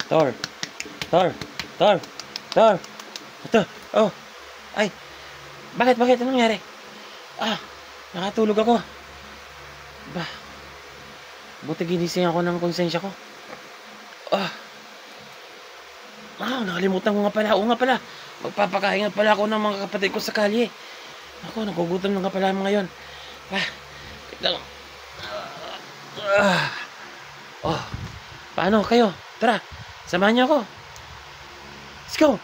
Tor. Tor. Tor. Tor. Ito. Oh. Ay. Bakit? Anong nangyari? Nakatulog ako. Buti ginising ako ng konsensya ko. Nakalimutan ko nga pala. Oo nga pala. Magpapakain nga pala ako ng mga kapatid ko sa kalye. Ako, nagugutom na nga pala ngayon. Paano kayo? Tara, samahan niyo ako. Let's go!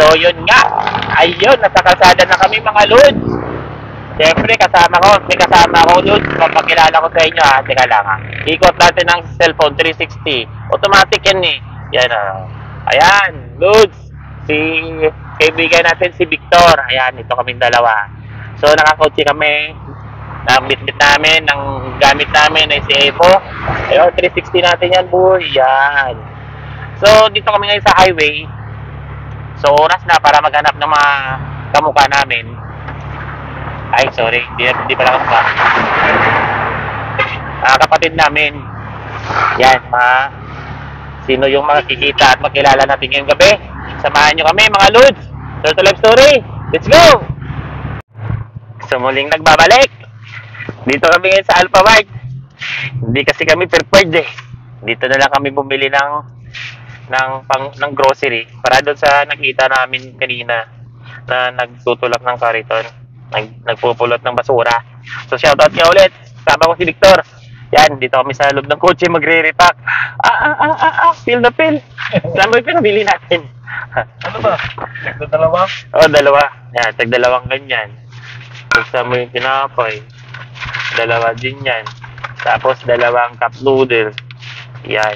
So yun nga. Ayun, nasa kalsada na kami mga lods. Siyempre, may kasama ko lods. Papakilala ko sa inyo ha. Teka lang ha. Ikot natin ang cellphone 360. Automatic yan eh. Yan ayan, lods. Si kaibigan natin si Victor. Ayan, ito kaming dalawa. So nakakotse kami. Bitbit namin, ng gamit namin ay si Evo. Ayun, 360 natin yan, boy. Yan. So, dito kami ngayon sa highway. So, oras na para maghanap ng mga kamukha namin. Ay, sorry. Hindi pala kamukha. Kapatid namin. Yan, sino yung makikita at makilala natin ngayong gabi. Samahan nyo kami, mga lods. Turtle Life Story. Let's go! So, muling nagbabalik. Dito kami ngayon sa Alpha Mart. Hindi kasi kami prepared eh. Dito na lang kami bumili ng grocery para doon sa nakita namin kanina na nagtutulak ng kariton, nagpupulot ng basura. So shoutout niya ulit. Sama ko si Victor. Yan, dito kami sa loob ng kotse magre-repack. Feel na feel. Saan mo yung pinabili natin? Ano ba? Dalawa? Oo, dalawa. Yan, tag-dalawang ganyan. Buksan mo yung tinapay. Dalawa din yan. Tapos dalawang cup noodle. Yan.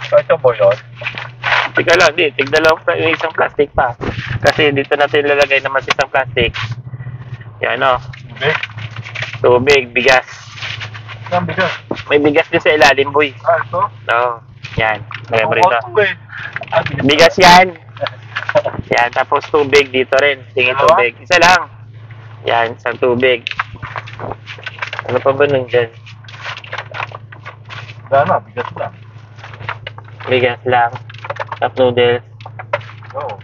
Ito ba yun? Tika lang, tig-dalawang isang plastic pa. Kasi dito natin lalagay naman sa isang plastic. Yan Tubig, bigas. Saan bigas? May bigas din sa ilalim, boy. Ito? Oo. Yan. Lagay mo rito. Bigas yan. Yan, tapos tubig dito rin. Tingin tubig. Isa lang. Yan, isang tubig. Ano pa ba nang dyan? Bigas lang. Bigas lang. Cup noodles. Oo.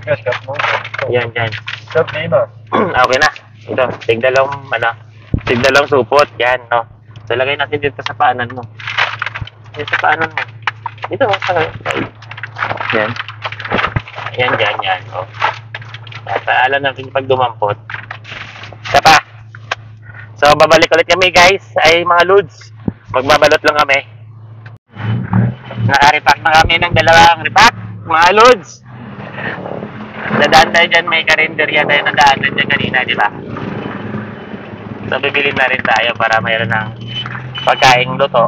Bigas, cup noodles. Yan, yan. Cup na. Okay na. Ito, tigdalawang supot. Yan, no. So, lagay natin dito sa paanan mo. Dito sa paanan mo. Dito, sa yan. Yan. Oh. At paalam natin pag dumampot. Isa pa. So, babalik ulit kami, guys. Ay, mga lods. Magbabalot lang kami. Naka-repack na kami ng dalawang repack, mga lods. Nadaan tayo dyan, may karinderya tayo nadaanan dyan kanina, di ba? So, bibili na rin tayo para mayroon ng pagkaing luto.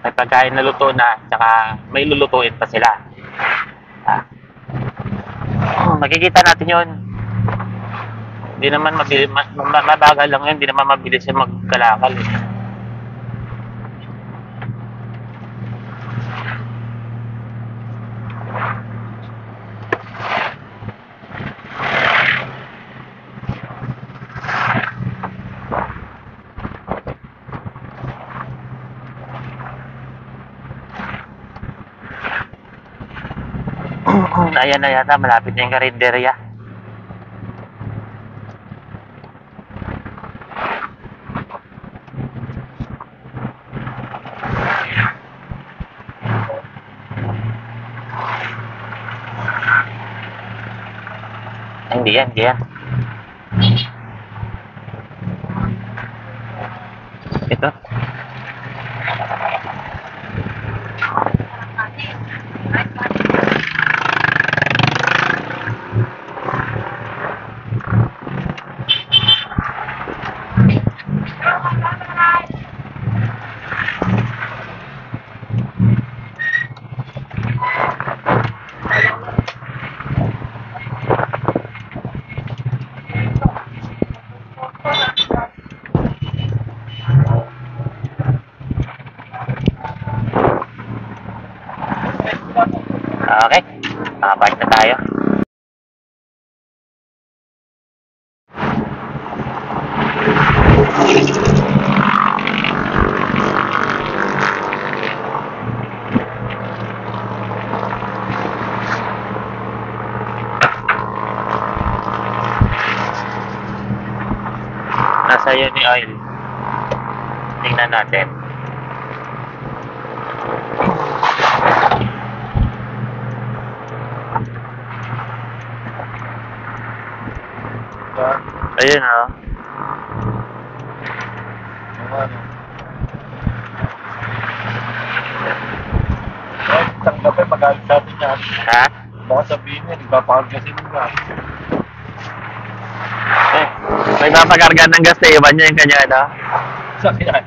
May pagkain na luto na, tsaka may lulutuin pa sila. Makikita natin yun. Hindi naman mabagal lang yun, hindi naman mabilis yung magkalakal eh. Ayan na yata, malapit na yung karinderya. Hindi yan. Ito. Okay. Balik na tayo. Nasa yun ni oil. Tingnan natin. Ayun ha. Isang gabi, magalit sa atin yan. Ha? Baka sabihin niya, nagpapakagasin nga. Nagpapakarga ng gas na iba niya yung kanya, no? Sakyan.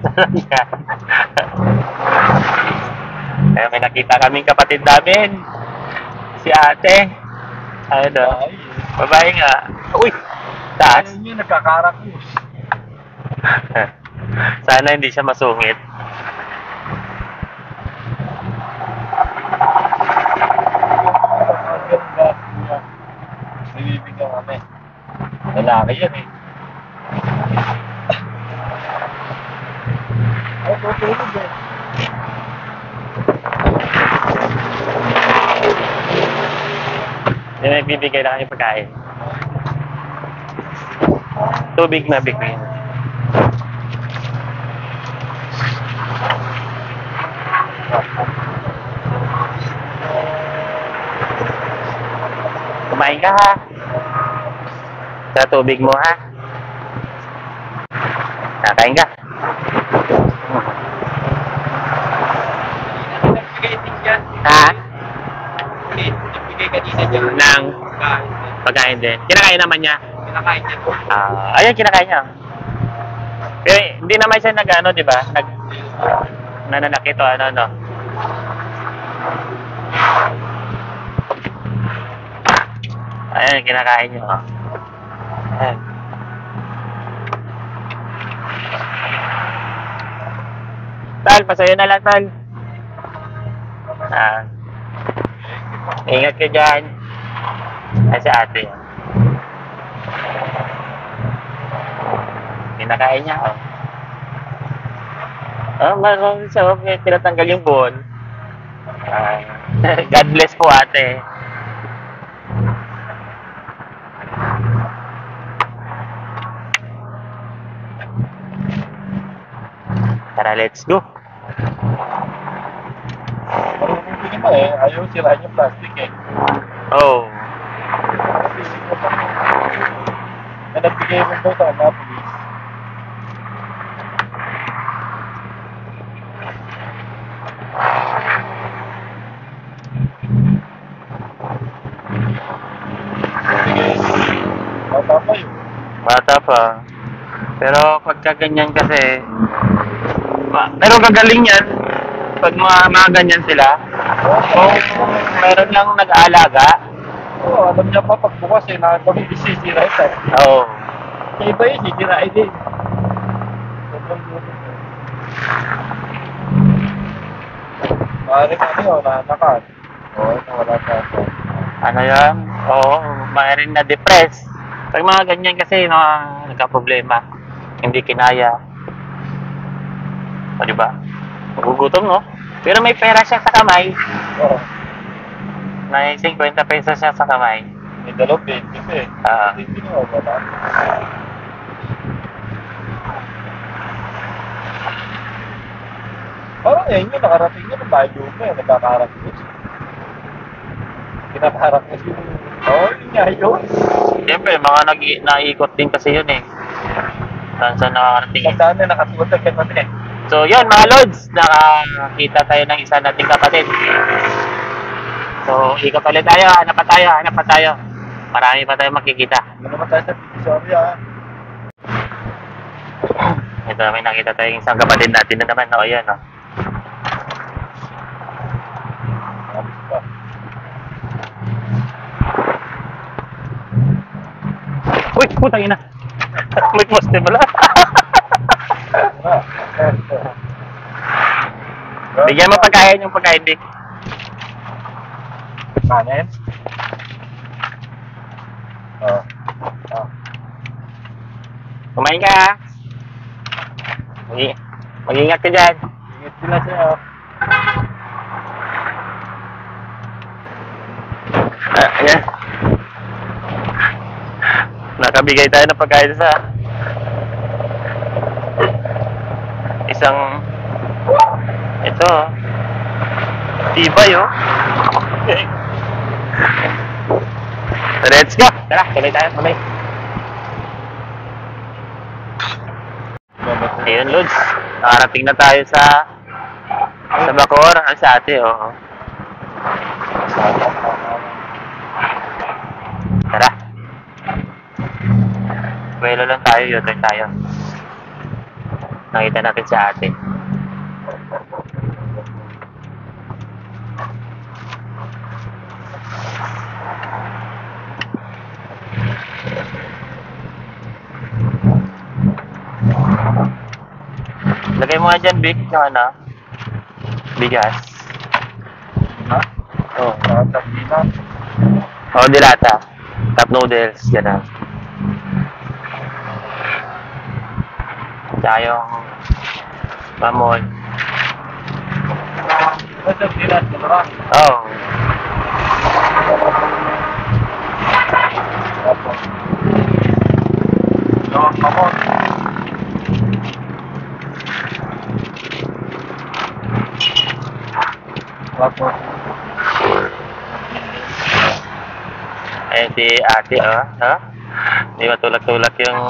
Kaya may nakita kaming kapatid namin. Si ate. Ano? Ay, Babae nga. Uy! Taas. ayun yun, nagkakarakus. Sana hindi siya masungit. Ang ganda niya. Nilibigyan kami. Lalaki yan eh. Ay, tutulog eh. Yan ay bibigay na kami pagkain. Tubig na bigay. Kumain ka ha. Sa tubig mo ha. Nakain ka. Ha? Nagbigay kanina dyan. Nang pagkain din. Kinakain naman niya. Kinakain niya po. Ayun, kinakain niya. Pero hindi naman siya nag-ano, di ba? Nananakit o ano. Ayun, kinakain niyo. Ayan. Tal, pasayo na lang, Tal. Ingat ka dyan. Ay, si ate. Kinakain niya, oh. Marunong siya, tinatanggal yung buhon. God bless po, ate. Tara, let's go. Marunong din ba eh. Ayaw sirahan yung plastic eh. Oh. Piling mo pa. Na nagbigay mo daw sana, please. Bata pa yun. Bata pa. Pero pagka ganyan kasi, pero gagaling yan pag mga ganyan sila. Kung meron lang nag-aalaga, Oo, alam niya pa pagbukas eh, na kami isisira ito. oh, Sa iba yun, sisirain din. Sobrang gutom. Maaaring ano yun, nanakan. Oo, nawala sa ako. ano yan? Oo, mayroon na depress. Pag mga ganyan kasi, no, nagka-problema. Hindi kinaya. O, diba? Magugutom, no? Pero may pera siya sa kamay. Oo. May 50 pesos siya sa kamay. May 20 eh. Hindi mo wala. Parang yan yun, nakarating yun, malayo pa eh, nagkakarakos. Kinakarakos yung... Oo, yun nga yun. Siyempre, mga naikot din kasi yun eh. Saan nakakarating eh. Saan na nakasuot ang kapatid. So, yun mga Lods, nakakita tayo ng isa nating kapatid. So, ikot ulit tayo, hanap pa tayo. Marami pa tayo makikita. Ano naman tayo sa sorry ah. Ito, may nakita tayong isang kapatid natin na naman. O, yan, o. Alis pa. Uy, putang ina. May poste pala. Bigyan mo pagkain yung pagkain, Dick. Kanin? Oo. Kumain ka ha. Mag-ingat ka dyan. Ingat sila sa'yo. Ayan. Nakabigay tayo ng pagkain sa isang ito tibay oh. Let's go. Tara, tuloy tayo. Tuloy. Ayun, Lods. Nakarating na tayo sa Bacoor. Ang sa ate, oh. Tara. Buwelo lang tayo, U-turn tayo. Nakita natin sa ate. Lagay mo nga dyan, Vic, yung ano, bigas. Ha? Oo. Nakatagina. Oo, dilata. Cup noodles, gano'n. Tsaka yung mamon. Nakatagina, diba? Oo. Opo. Gawang kamon. Opo. Ayan si ate, oh. Ha? Hindi matulak-tulak yung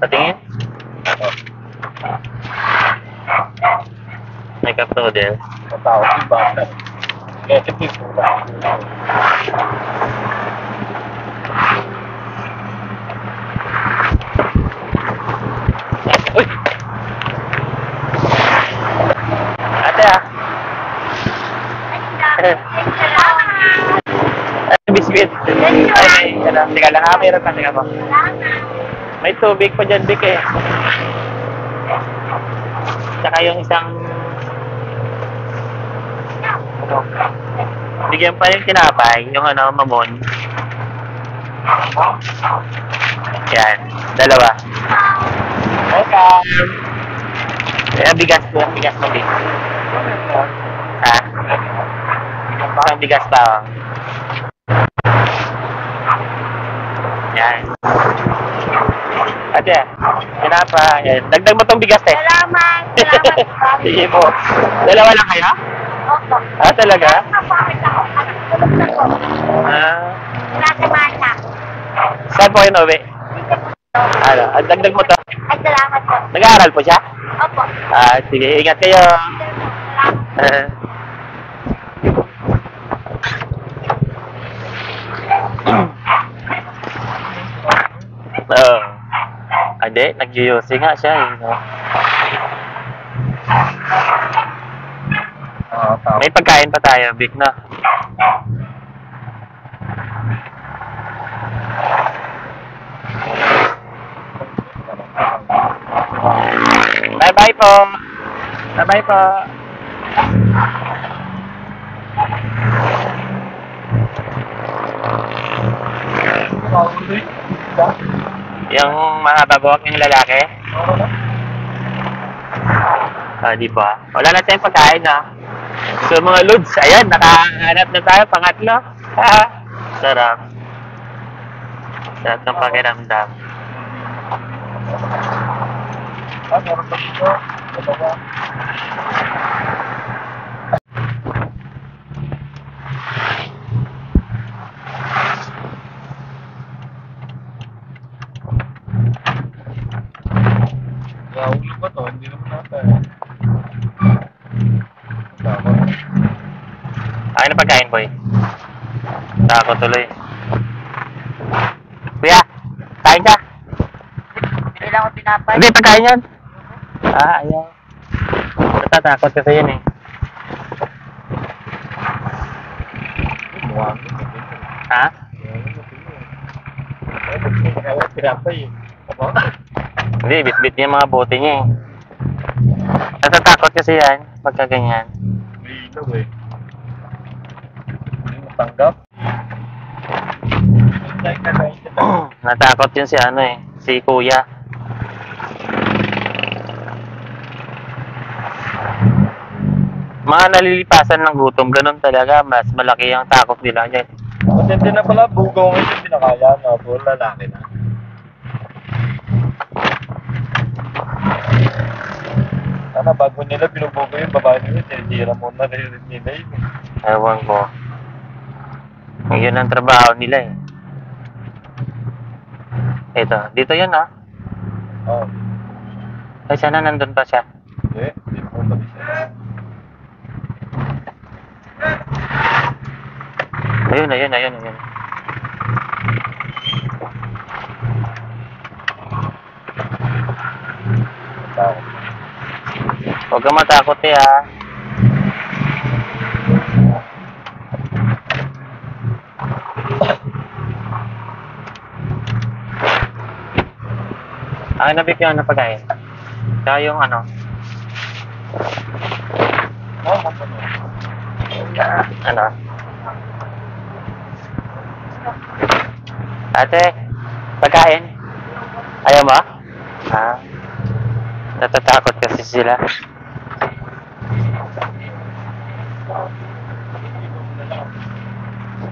patingin. May cup noodles. Matao si Bata. Kaya tipid ko ba? Uy! Ate ah! Ay, biscuit. Ay, ano, teka lang ha, mayroon pa, teka mo. May tubig pa dyan, Vic eh. Tsaka yung isang ano, bigyan pa yung tinapay, yung ano, mamon. Yan, dalawa. Welcome! Kaya bigas ko, bigas mo, Vic. Ha? Parang bigas pa, oh. Yan. Ate, tinapa. Yan. Dagdag mo tong bigas, eh. Salamat! Salamat! Sige po. Dalawa lang kayo? Opo. Ah, talaga? Napapamit ako. Anak, tulog na po. Ah. Tinatamana. Saan po kayo nauwi? Ano? Dagdag mo to. Ay, salamat po. Nag-aaral po siya? Opo. Ah, sige. Ingat kayo. Salamat. Oo. Ade, nag-UC nga siya eh. No? Tao. May pagkain pa tayo, Vic, no? Bye-bye po. Bye-bye po. Yung mga babuwak ng lalaki? Ah, di ba? Wala na tayong pagkain, ha? So, mga lods, ayan, nakahanap na tayo, pangatlo. Ha? Sarap. Sarap ng pakiramdam. Meron pa dito. Dalawa. Ulo ba to? Hindi naman natin. Takot. Akin na pagkain, boy. Takot tuloy. Kuya, kain ka? Hindi lang ako pinapay. Hindi, pagkain yan. Ah, ayaw. Natatakot kasi yan eh. Muwang. Ha? Pinapay eh. Hindi, bit-bit niya yung mga bote niya eh. Natatakot kasi yan, pagka ganyan. May ilaw eh. Hindi matanggap. Natakot yun si ano eh, si kuya. Mga nalilipasan ng gutom, ganun talaga, mas malaki ang takot nila yan. Matindi na pala, bugaw ngayon yung pinakaya na. Puro lalaki na. Sana bago nila binubugo yung babae nila, tinitira mo na rin nila yun. Ewan ko. Yun ang trabaho nila eh. Ito, dito yun ah. Oo. Ay, sana nandun pa siya. Hindi mo ba siya? Ayun, ayun, ayun, ayun. Tao. Huwag kang matakot eh ha. Ang nabit yung ano pagkain. Kaya yung ano. Oo, mapano. Ano? Ate, pagkain? Ayaw mo? Ha? Natatakot kasi sila.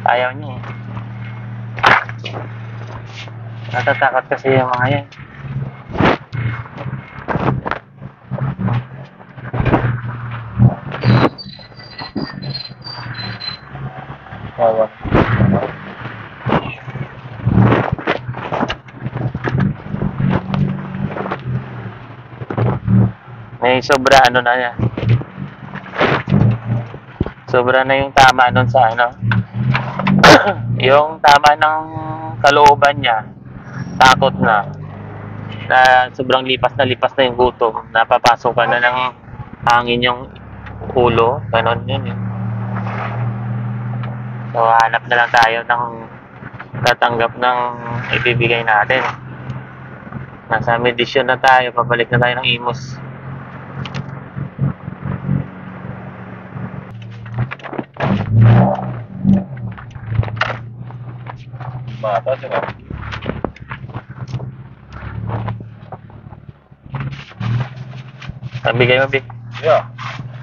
Ayaw niya eh. Natatakot kasi yung mga yan. Kawan. May sobra ano na yan. Sobra na yung tama nun sa ano. Yung tama ng kalooban niya. Takot na. Na sobrang lipas na yung gutom. Napapasukan na ng hangin yung ulo. Ganon yun yun. So hanap na lang tayo ng tatanggap ng ibibigay natin. Nasa medisyon na tayo. Pabalik na tayo ng Imus. Mata sila. Bigay mo, Big. Yeah.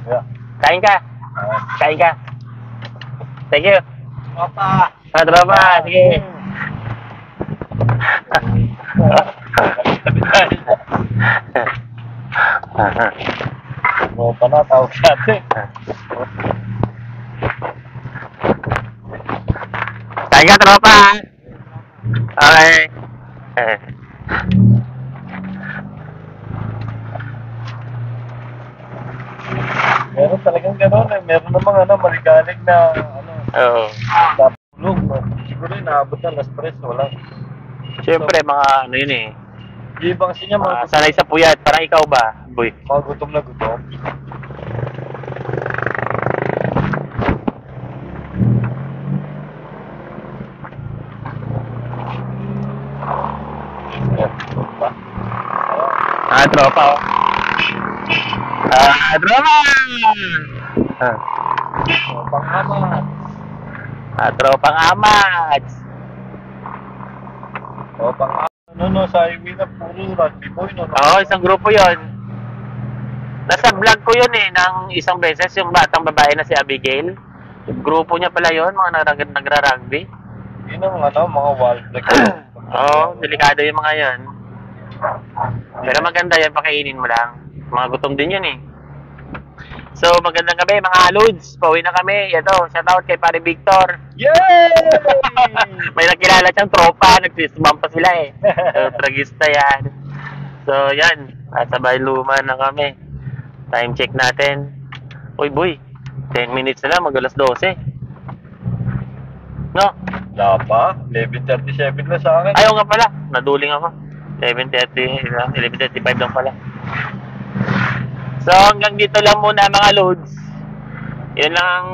Yeah. Kain ka. Kain ka. Thank you. Papa. Tropa. Sige. Mo pa na tawag sa atin. Kain ka, tropa. Okay. Meron talagang gano'n eh. Meron namang ano, maligalig na ano, Oo. tapulog. No? Siguro yun, naabot na last stress, wala. Siyempre, mga ano yun eh. Yung ibang kasi niya, Mga sanay sa puyat. Parang ikaw ba, boy? mga gutom na gutom. Tropa. Tropa, oh. Tropa! Tropang amat. Tropang amat. Tropang amat. Ano no, sa highway na puro rugby boy, no? Oo, isang grupo yon. Nasa vlog ko yun eh, ng isang beses, yung batang babae na si Abigail. Grupo niya pala yun, mga nagra-rugby. Yun ang ano, mga wall flag. Oo, delikado yung mga yun. Pero maganda yan, pakainin mo lang. Mga gutom din yun eh. So, magandang gabi mga loads. Pauwi na kami. Ito, shoutout kay Pare Victor. Yay! May nakilala siyang tropa. Nagsismam pa sila eh. So, tragista yan. So, yan. Nasa Bayluma na kami. Time check natin. Uy, boy. 10 minutes na lang. Mag-alas 12. No? Wala pa. 11:37 na sa akin. Ayaw nga pala. Naduling ako. 11:30. 11:35 lang pala. So, hanggang dito lang muna mga loads. Yun lang ang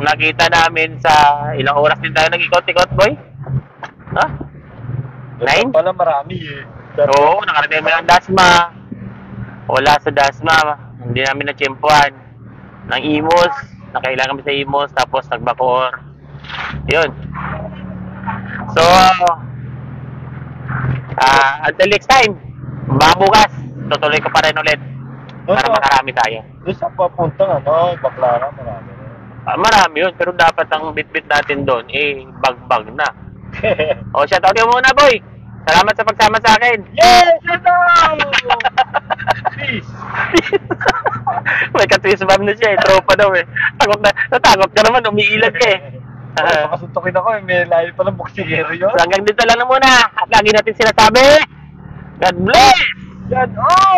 nakita namin sa ilang oras din tayo nag-ikot-ikot, boy. Ha? 9? Pala marami eh. Oo, nakarating mo ng Dasma. Wala sa Dasma. hindi namin natsyempuhan. Ng Imos, nakailan kami sa Imos, tapos nagbakor. Yun. So, until next time, baka bukas, tutuloy ko pa rin ulit para makarami tayo. Doon sa papuntang ano, Baclaran, marami. Marami yun, pero dapat ang bit-bit natin doon, bag-bag na. O, shoutout kayo muna, boy! Salamat sa pagsama sa akin! Yes! Shoutout! Peace! May ka-twist bomb na siya, tropa daw natakot ka naman, umiilag ka Makasuntukin ako, may layo pa ng buksigero yun. So hanggang dito lang na muna, at lagi natin sinasabi, God bless! Yan! Oh!